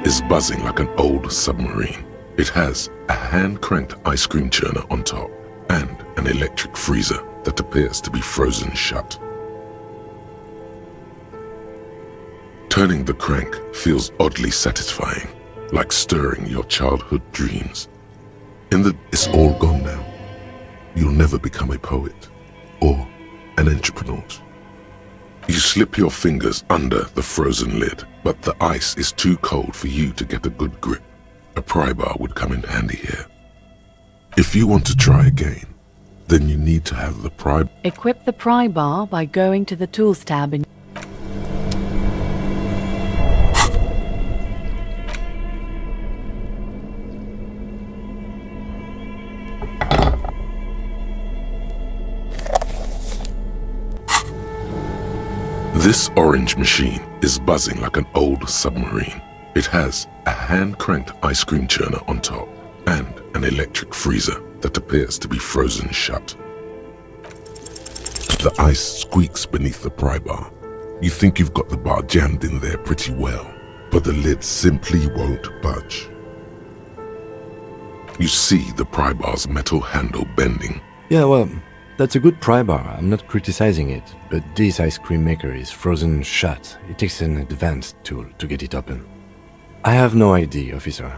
is buzzing like an old submarine. It has a hand-cranked ice cream churner on top and an electric freezer that appears to be frozen shut. Turning the crank feels oddly satisfying, like stirring your childhood dreams. It's all gone now. You'll never become a poet or an entrepreneur. You slip your fingers under the frozen lid, but the ice is too cold for you to get a good grip. A pry bar would come in handy here. If you want to try again, then you need to have the pry. Equip the pry bar by going to the Tools tab in This orange machine is buzzing like an old submarine. It has a hand-cranked ice cream churner on top and an electric freezer that appears to be frozen shut. The ice squeaks beneath the pry bar. You think you've got the bar jammed in there pretty well, but the lid simply won't budge. You see the pry bar's metal handle bending. Yeah, well, that's a good pry bar. I'm not criticizing it, but this ice cream maker is frozen shut. It takes an advanced tool to get it open. I have no idea, officer.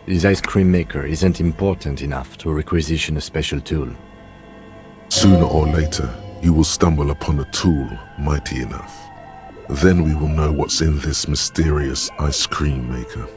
This ice cream maker isn't important enough to requisition a special tool. Sooner or later, you will stumble upon a tool mighty enough. Then we will know what's in this mysterious ice cream maker.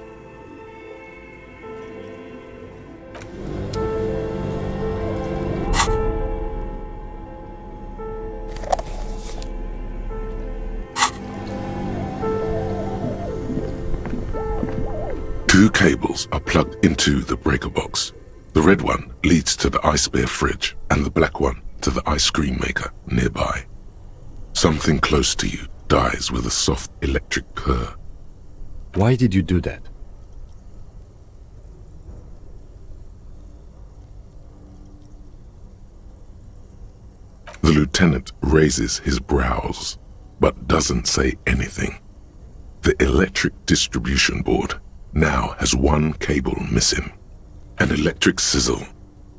Two cables are plugged into the breaker box. The red one leads to the ice bear fridge and the black one to the ice cream maker nearby. Something close to you dies with a soft electric purr. Why did you do that? The lieutenant raises his brows, but doesn't say anything. The electric distribution board now has one cable missing. An electric sizzle.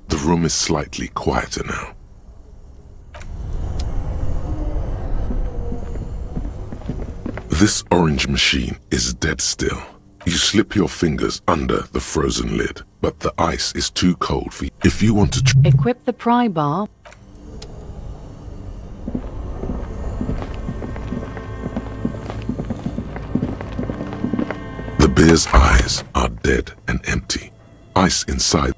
The room is slightly quieter now. This orange machine is dead still. You slip your fingers under the frozen lid, but the ice is too cold for you. If you want to Equip the pry bar. The bear's eyes are dead and empty. Ice inside.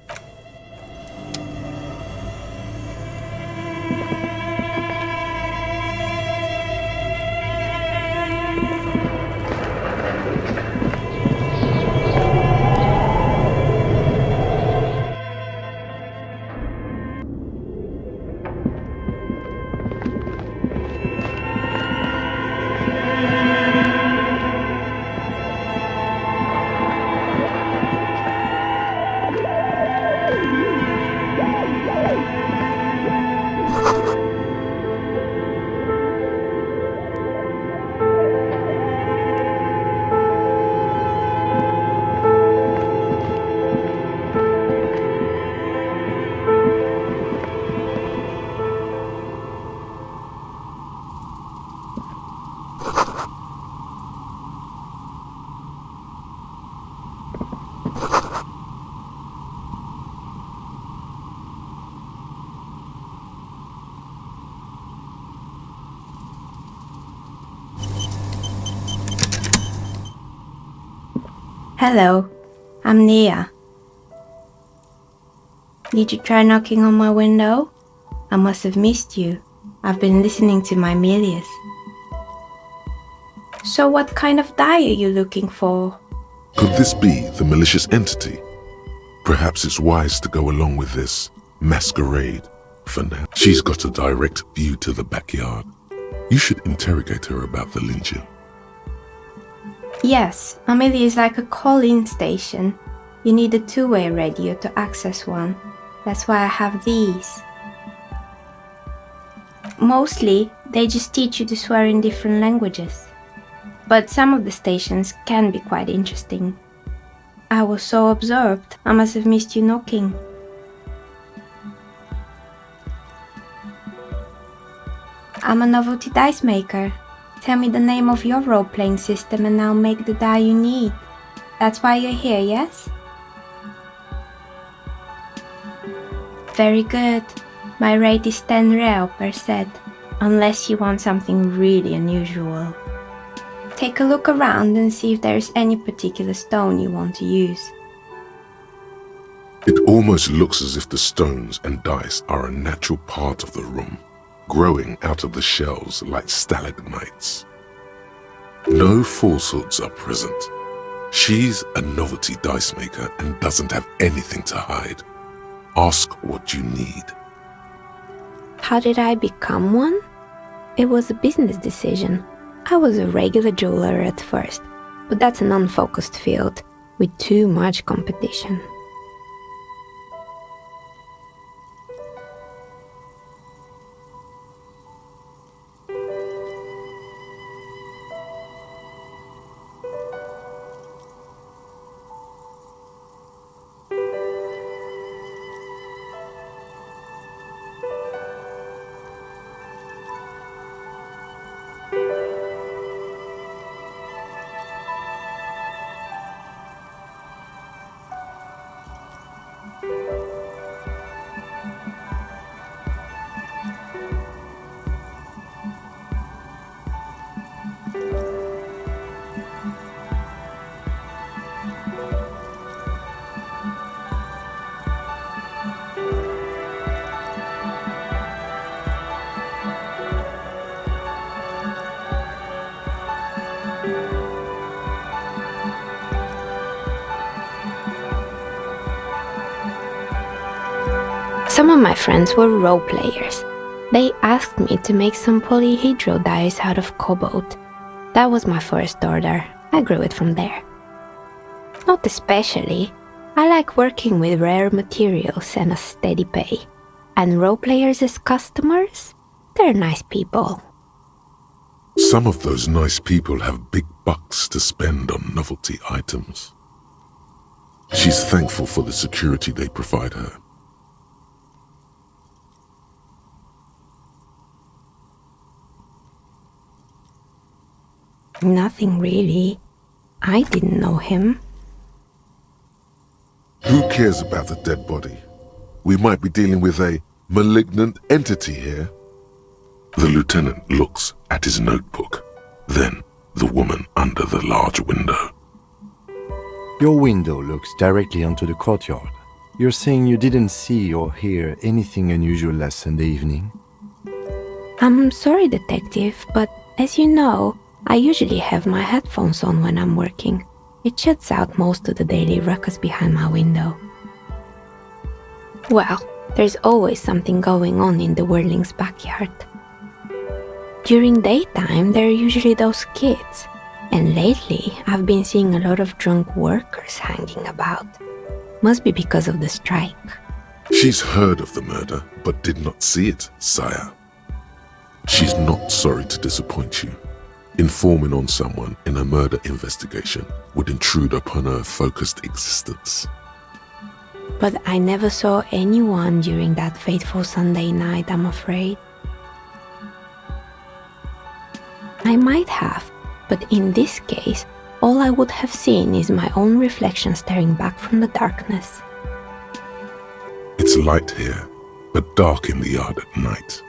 Hello, I'm Nia. Did you try knocking on my window? I must have missed you. I've been listening to my Milius. So what kind of dye are you looking for? Could this be the malicious entity? Perhaps it's wise to go along with this masquerade for now. She's got a direct view to the backyard. You should interrogate her about the lynching. Yes, Amelia is like a call-in station. You need a two-way radio to access one. That's why I have these. Mostly, they just teach you to swear in different languages. But some of the stations can be quite interesting. I was so absorbed, I must have missed you knocking. I'm a novelty dice maker. Tell me the name of your role-playing system and I'll make the die you need. That's why you're here, yes? Very good. My rate is 10 rel per set, unless you want something really unusual. Take a look around and see if there's any particular stone you want to use. It almost looks as if the stones and dice are a natural part of the room, growing out of the shelves like stalagmites. No falsehoods are present. She's a novelty dice maker and doesn't have anything to hide. Ask what you need. How did I become one? It was a business decision. I was a regular jeweler at first, but that's an unfocused field with too much competition. Some of my friends were role players. They asked me to make some polyhedral dice out of cobalt. That was my first order. I grew it from there. Not especially. I like working with rare materials and a steady pay. And role players as customers? They're nice people. Some of those nice people have big bucks to spend on novelty items. She's thankful for the security they provide her. Nothing really. I didn't know him. Who cares about the dead body? We might be dealing with a malignant entity here. The lieutenant looks at his notebook, then the woman under the large window. Your window looks directly onto the courtyard. You're saying you didn't see or hear anything unusual last Sunday evening? I'm sorry, detective, but as you know, I usually have my headphones on when I'm working. It shuts out most of the daily ruckus behind my window. Well, there's always something going on in the Whirling's backyard. During daytime, there are usually those kids. And lately, I've been seeing a lot of drunk workers hanging about. Must be because of the strike. She's heard of the murder, but did not see it, sire. She's not sorry to disappoint you. Informing on someone in a murder investigation would intrude upon her focused existence. But I never saw anyone during that fateful Sunday night, I'm afraid. I might have, but in this case, all I would have seen is my own reflection staring back from the darkness. It's light here, but dark in the yard at night.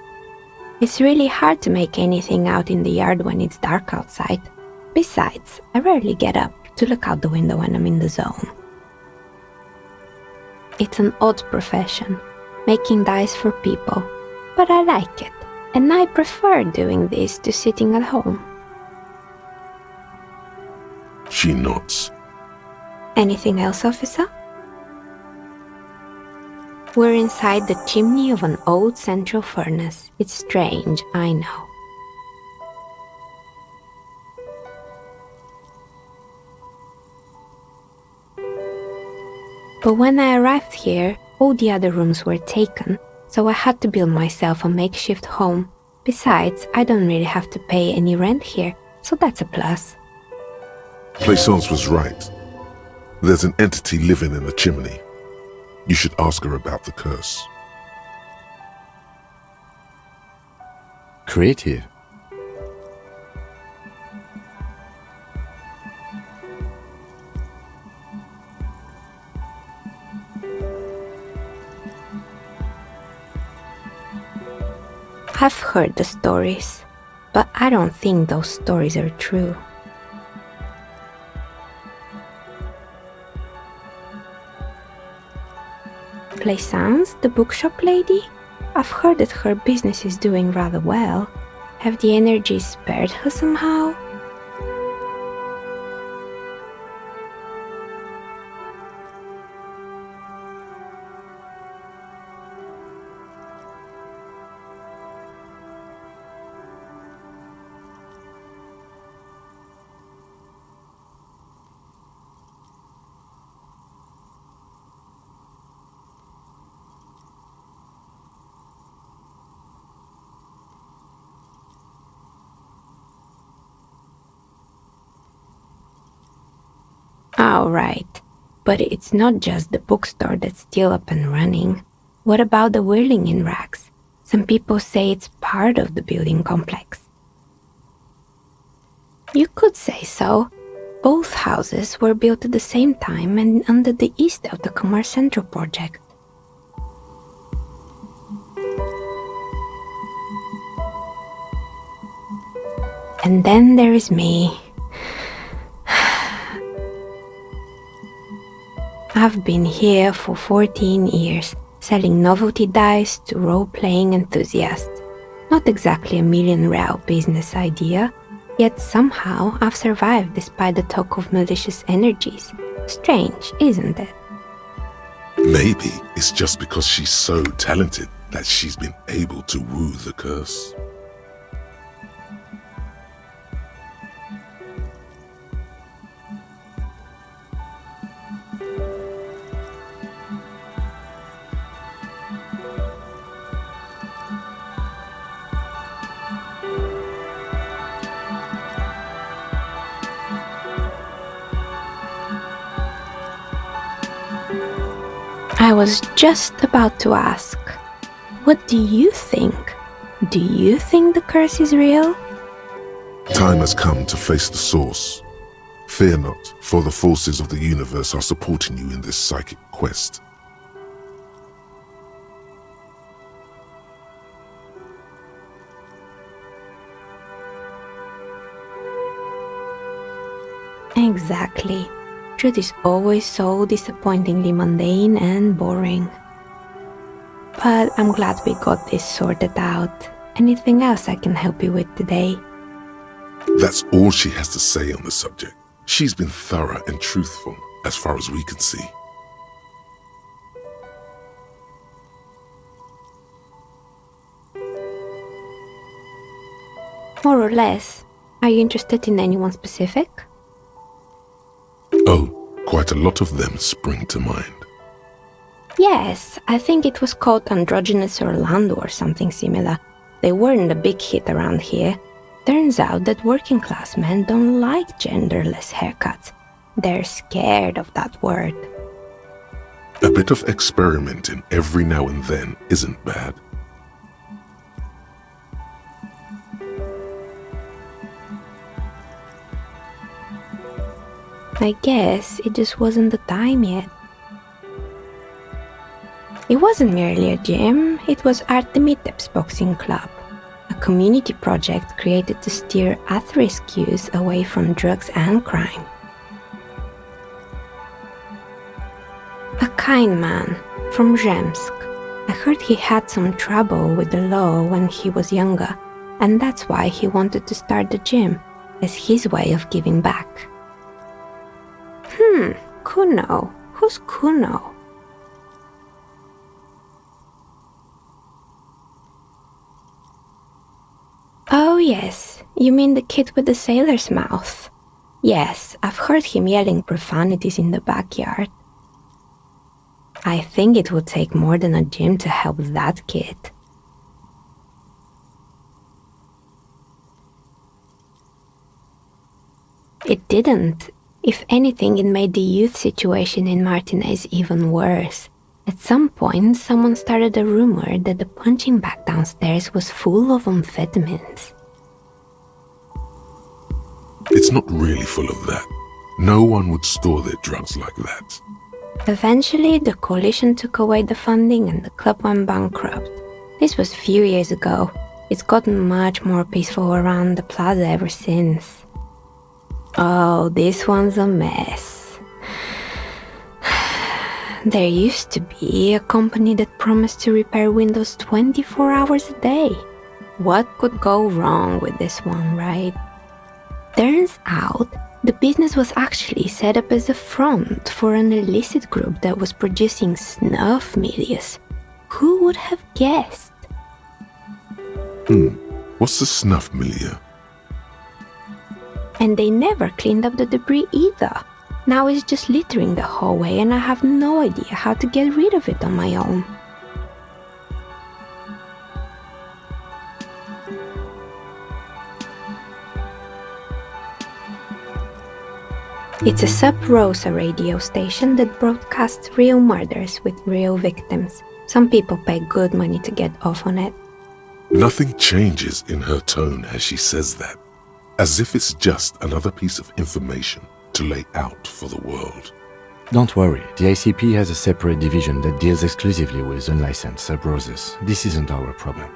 It's really hard to make anything out in the yard when it's dark outside. Besides, I rarely get up to look out the window when I'm in the zone. It's an odd profession, making dice for people, but I like it, and I prefer doing this to sitting at home. She nods. Anything else, officer? We're inside the chimney of an old central furnace. It's strange, I know. But when I arrived here, all the other rooms were taken, so I had to build myself a makeshift home. Besides, I don't really have to pay any rent here, so that's a plus. Plaisance was right. There's an entity living in the chimney. You should ask her about the curse. Creative. I've heard the stories, but I don't think those stories are true. Plaisance, the bookshop lady? I've heard that her business is doing rather well. Have the energies spared her somehow? Oh, right. But it's not just the bookstore that's still up and running. What about the whirling in rags? Some people say it's part of the building complex. You could say so. Both houses were built at the same time and under the east of the Commerce Central project. And then there is me. I've been here for 14 years, selling novelty dice to role-playing enthusiasts. Not exactly a million-real business idea, yet somehow I've survived despite the talk of malicious energies. Strange, isn't it? Maybe it's just because she's so talented that she's been able to woo the curse. I was just about to ask, what do you think? Do you think the curse is real? Time has come to face the source. Fear not, for the forces of the universe are supporting you in this psychic quest. Exactly. Truth is always so disappointingly mundane and boring. But I'm glad we got this sorted out. Anything else I can help you with today? That's all she has to say on the subject. She's been thorough and truthful, as far as we can see. More or less. Are you interested in anyone specific? Oh, quite a lot of them spring to mind. Yes, I think it was called Androgynous Orlando or something similar. They weren't a big hit around here. Turns out that working class men don't like genderless haircuts. They're scared of that word. A bit of experimenting every now and then isn't bad. I guess it just wasn't the time yet. It wasn't merely a gym, it was Artemitep's Boxing Club, a community project created to steer at-risk youth away from drugs and crime. A kind man from Zemsk. I heard he had some trouble with the law when he was younger, and that's why he wanted to start the gym, as his way of giving back. Kuno. Who's Kuno? Oh yes, you mean the kid with the sailor's mouth. Yes, I've heard him yelling profanities in the backyard. I think it would take more than a gym to help that kid. It didn't. If anything, it made the youth situation in Martinez even worse. At some point, someone started a rumor that the punching bag downstairs was full of amphetamines. It's not really full of that. No one would store their drugs like that. Eventually, the coalition took away the funding and the club went bankrupt. This was a few years ago. It's gotten much more peaceful around the plaza ever since. Oh, this one's a mess. There used to be a company that promised to repair windows 24 hours a day. What could go wrong with this one, right? Turns out, the business was actually set up as a front for an illicit group that was producing snuff milias. Who would have guessed? What's the snuff milieu? And they never cleaned up the debris either. Now it's just littering the hallway and I have no idea how to get rid of it on my own. It's a Sub Rosa radio station that broadcasts real murders with real victims. Some people pay good money to get off on it. Nothing changes in her tone as she says that, as if it's just another piece of information to lay out for the world. Don't worry, the ICP has a separate division that deals exclusively with unlicensed sub-roses. This isn't our problem.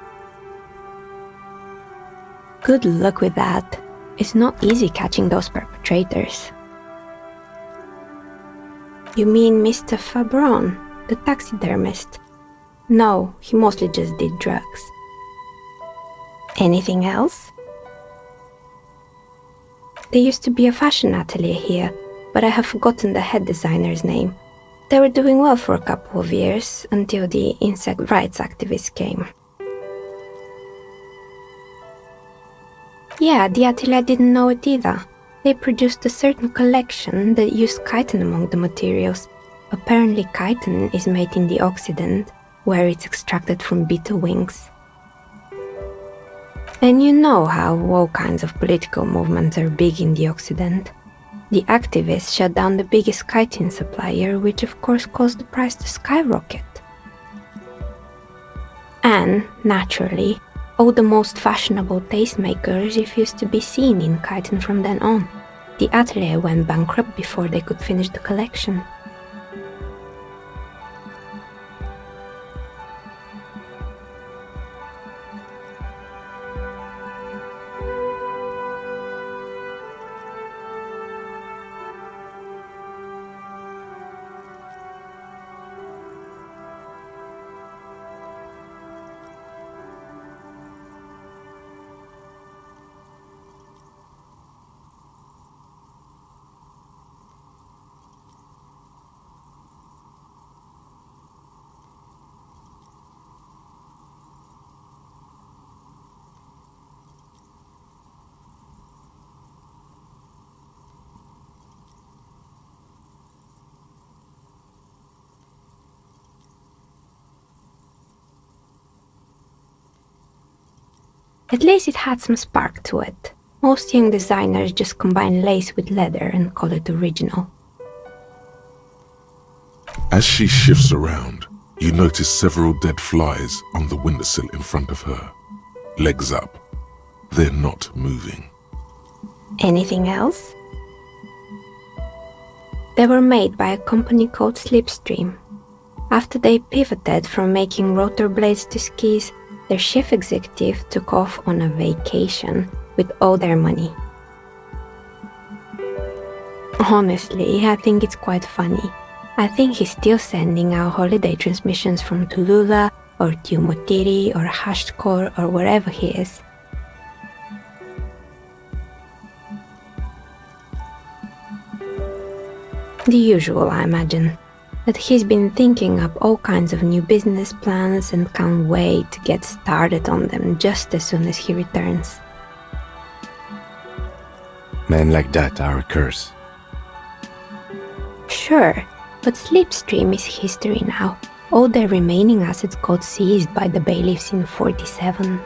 Good luck with that. It's not easy catching those perpetrators. You mean Mr. Fabron, the taxidermist? No, he mostly just did drugs. Anything else? There used to be a fashion atelier here, but I have forgotten the head designer's name. They were doing well for a couple of years, until the insect rights activists came. Yeah, the atelier didn't know it either. They produced a certain collection that used chitin among the materials. Apparently chitin is made in the Occident, where it's extracted from beetle wings. And you know how all kinds of political movements are big in the Occident. The activists shut down the biggest chitin supplier, which of course caused the price to skyrocket. And, naturally, all the most fashionable tastemakers refused to be seen in chitin from then on. The atelier went bankrupt before they could finish the collection. At least it had some spark to it. Most young designers just combine lace with leather and call it original. As she shifts around, you notice several dead flies on the windowsill in front of her. Legs up. They're not moving. Anything else? They were made by a company called Slipstream. After they pivoted from making rotor blades to skis, their chief executive took off on a vacation with all their money. Honestly, I think it's quite funny. I think he's still sending out holiday transmissions from Tulula or Tiumotiri or Hashtkor or wherever he is. The usual, I imagine. That he's been thinking up all kinds of new business plans and can't wait to get started on them just as soon as he returns. Men like that are a curse. Sure, but Slipstream is history now. All their remaining assets got seized by the bailiffs in '47.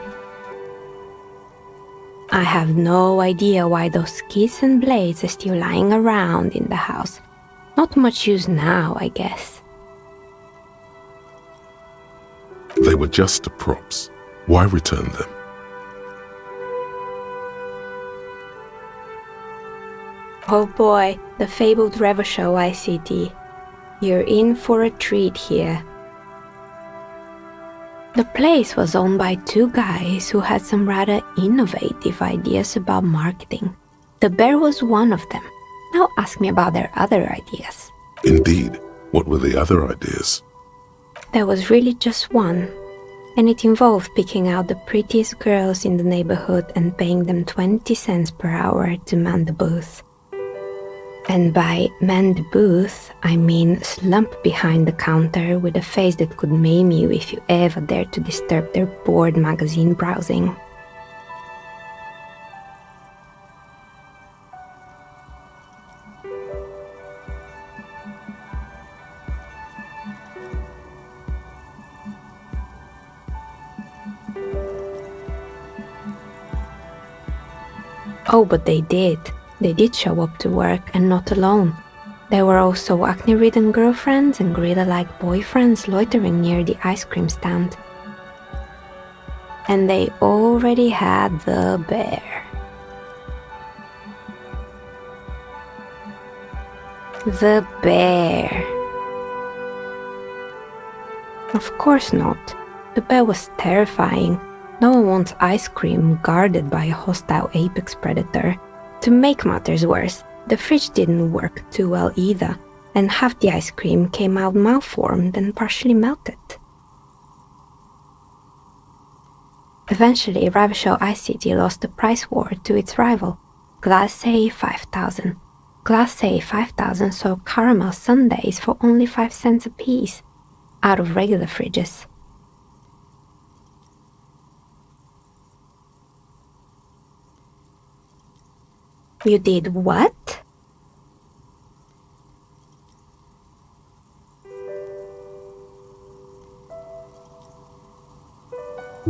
I have no idea why those keys and blades are still lying around in the house. Not much use now, I guess. They were just props. Why return them? Oh boy, the fabled Revershow ICT. You're in for a treat here. The place was owned by two guys who had some rather innovative ideas about marketing. The bear was one of them. Now ask me about their other ideas. Indeed. What were the other ideas? There was really just one, and it involved picking out the prettiest girls in the neighborhood and paying them 20 cents per hour to man the booth. And by man the booth, I mean slump behind the counter with a face that could maim you if you ever dared to disturb their bored magazine browsing. Oh, but they did. They did show up to work, and not alone. There were also acne-ridden girlfriends and gorilla-like boyfriends loitering near the ice cream stand. And they already had the bear. The bear. Of course not. The bear was terrifying. No one wants ice cream guarded by a hostile apex predator. To make matters worse, the fridge didn't work too well either, and half the ice cream came out malformed and partially melted. Eventually, Revershow ICT lost the price war to its rival, Glace 5000. Glace 5000 sold caramel sundaes for only 5 cents a piece, out of regular fridges. You did what?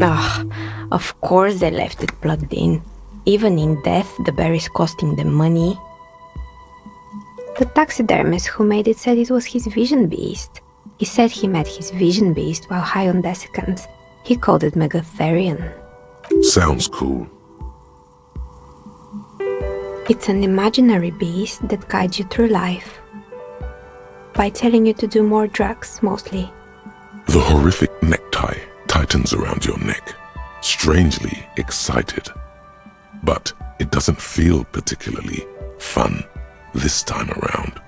Ugh, of course they left it plugged in. Even in death, the bear is costing them money. The taxidermist who made it said it was his vision beast. He said he met his vision beast while high on desiccants. He called it Megatherion. Sounds cool. It's an imaginary beast that guides you through life. By telling you to do more drugs, mostly. The horrific necktie tightens around your neck, strangely excited. But it doesn't feel particularly fun this time around.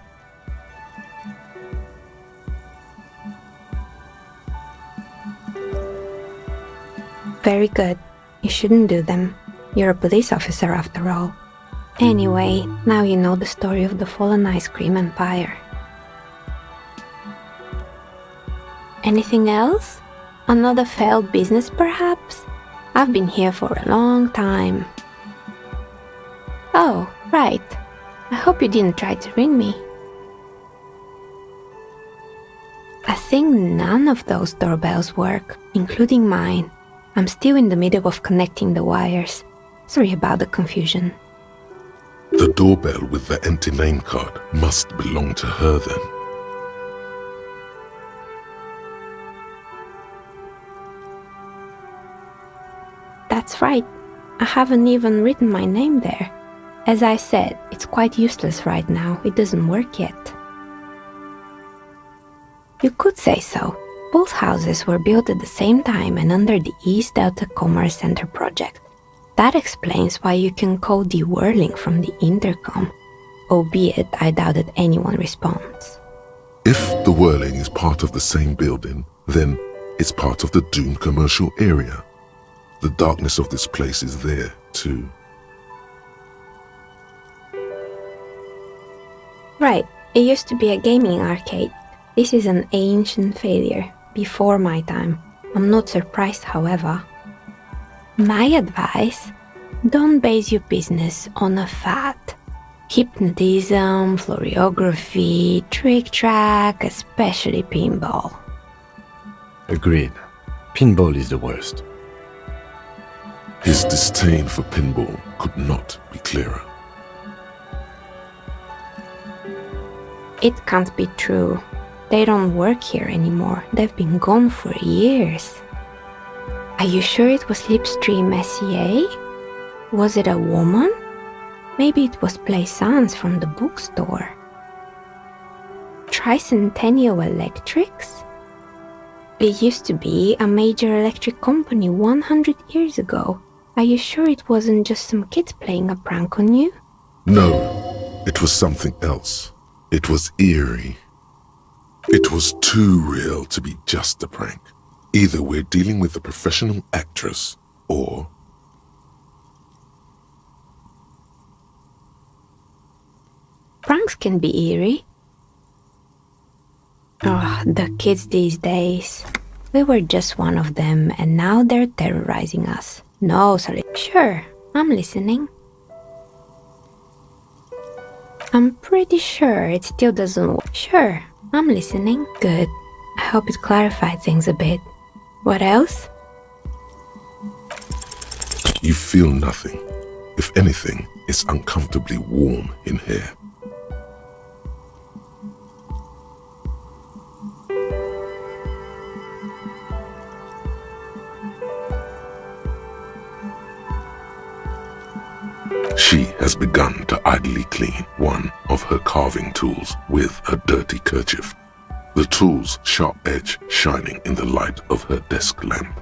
Very good. You shouldn't do them. You're a police officer after all. Anyway, now you know the story of the fallen ice cream empire. Anything else? Another failed business, perhaps? I've been here for a long time. Oh, right. I hope you didn't try to ring me. I think none of those doorbells work, including mine. I'm still in the middle of connecting the wires. Sorry about the confusion. The doorbell with the empty name card must belong to her then. That's right. I haven't even written my name there. As I said, it's quite useless right now. It doesn't work yet. You could say so. Both houses were built at the same time and under the East Delta Commerce Center project. That explains why you can call the whirling from the intercom, albeit I doubt that anyone responds. If the whirling is part of the same building, then it's part of the doomed commercial area. The darkness of this place is there, too. Right, it used to be a gaming arcade. This is an ancient failure, before my time. I'm not surprised, however. My advice? Don't base your business on a fad. Hypnotism, fluorography, trick-track, especially pinball. Agreed. Pinball is the worst. His disdain for pinball could not be clearer. It can't be true. They don't work here anymore. They've been gone for years. Are you sure it was Slipstream SEA? Was it a woman? Maybe it was Plaisance from the bookstore. Tricentennial Electrics? It used to be a major electric company 100 years ago. Are you sure it wasn't just some kids playing a prank on you? No, it was something else. It was eerie. It was too real to be just a prank. Either we're dealing with a professional actress, or... Pranks can be eerie. Oh, the kids these days. We were just one of them, and now they're terrorizing us. No, sorry. Sure, I'm listening. I'm pretty sure it still doesn't work. Sure, I'm listening. Good. I hope it clarified things a bit. What else? You feel nothing. If anything, it's uncomfortably warm in here. She has begun to idly clean one of her carving tools with a dirty kerchief, the tool's sharp edge shining in the light of her desk lamp.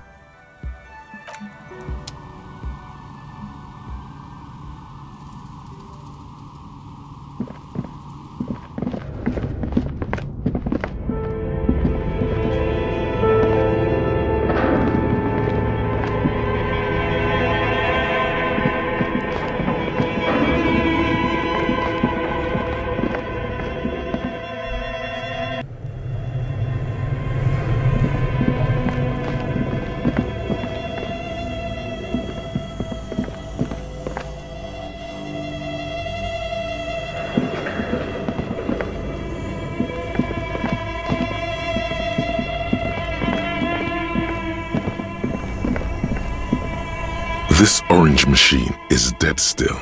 This orange machine is dead still.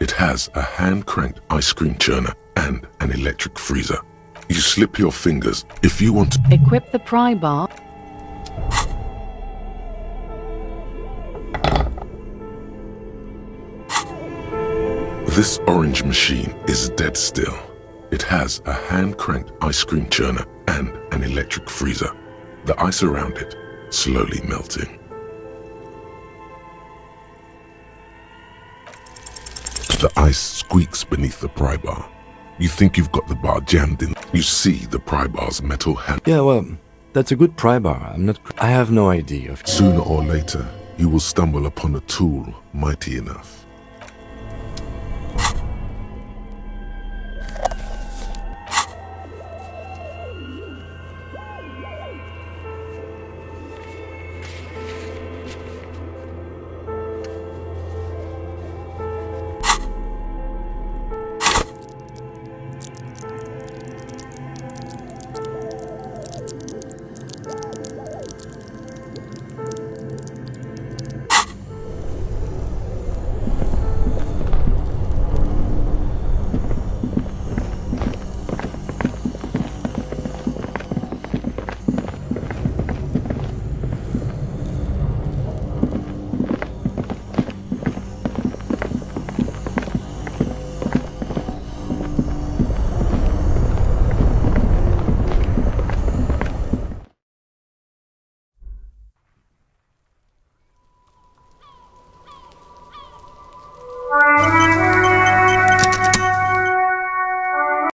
It has a hand-cranked ice cream churner and an electric freezer. You slip your fingers if you want to... Equip the pry bar. This orange machine is dead still. It has a hand-cranked ice cream churner and an electric freezer. The ice around it slowly melting. The ice squeaks beneath the pry bar. You think you've got the bar jammed in. You see the pry bar's metal hand. Yeah, well, that's a good pry bar. I have no idea of... Sooner or later, you will stumble upon a tool mighty enough